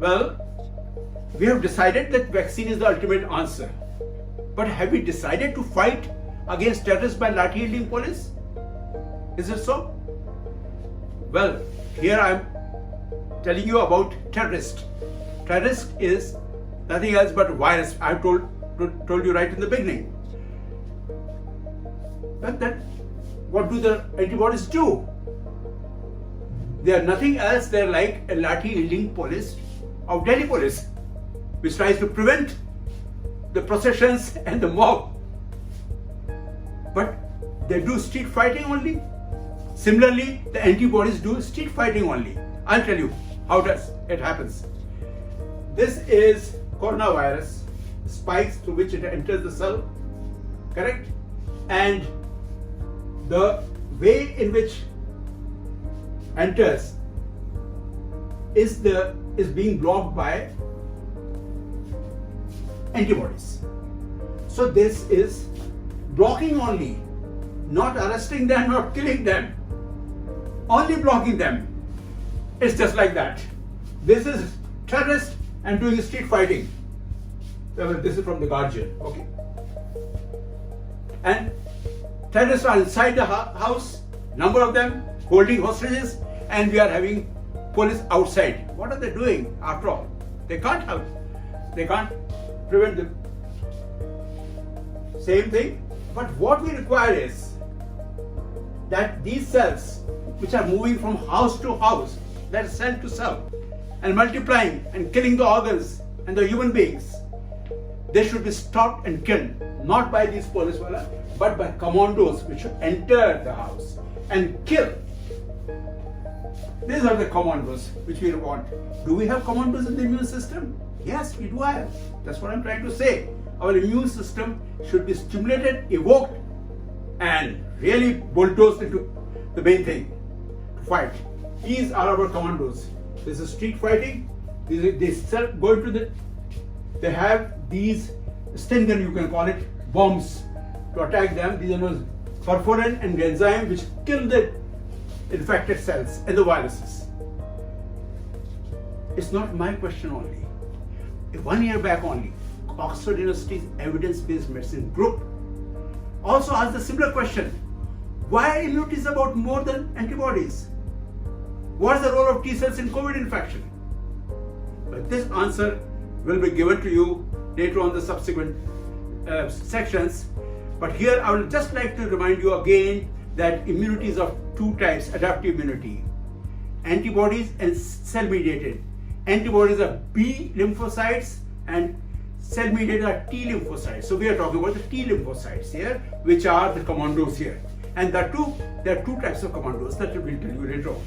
Well, we have decided that vaccine is the ultimate answer. But have we decided to fight against terrorists by lathi wielding police? Is it so? Well, here I am telling you about terrorist. Terrorist is nothing else but a virus. I told you right in the beginning. But then, what do the antibodies do? They are nothing else. They are like a lathi wielding police of Delhi police, which tries to prevent the processions and the mob. But they do street fighting only. Similarly, the antibodies do street fighting only. I'll tell you how does it happens. This is coronavirus, spikes through which it enters the cell, correct? And the way in which enters is being blocked by antibodies. So this is blocking only, not arresting them, not killing them, only blocking them. It's just like that. This is terrorist and doing street fighting. This is from the Guardian, okay. And terrorists are inside the house, number of them, holding hostages, and we are having police outside. What are they doing after all? They can't prevent them. Same thing, but what we require is that these cells, which are moving from house to house, that is cell to cell, and multiplying and killing the organs and the human beings, they should be stopped and killed, not by these police but by commandos which should enter the house and kill. These are the commandos which we want. Do we have commandos in the immune system? Yes, we do have. That's what I'm trying to say. Our immune system should be stimulated, evoked, and really bulldozed into the main thing, to fight. These are our commandos. This is street fighting. They have these stun gun, you can call it, bombs to attack them. These are perforin and enzyme which kill the infected cells and the viruses. It's not my question only. 1 year back only, Oxford University's evidence-based medicine group also asked a similar question. Why immunity is about more than antibodies? What is the role of T cells in COVID infection? But this answer will be given to you later on the subsequent sections. But here I would just like to remind you again that immunity is of two types: adaptive immunity, antibodies, and cell-mediated. Antibodies are B lymphocytes and cell-mediated are T lymphocytes. So we are talking about the T lymphocytes here, which are the commandos here. And there are two types of commandos that we will tell you later on.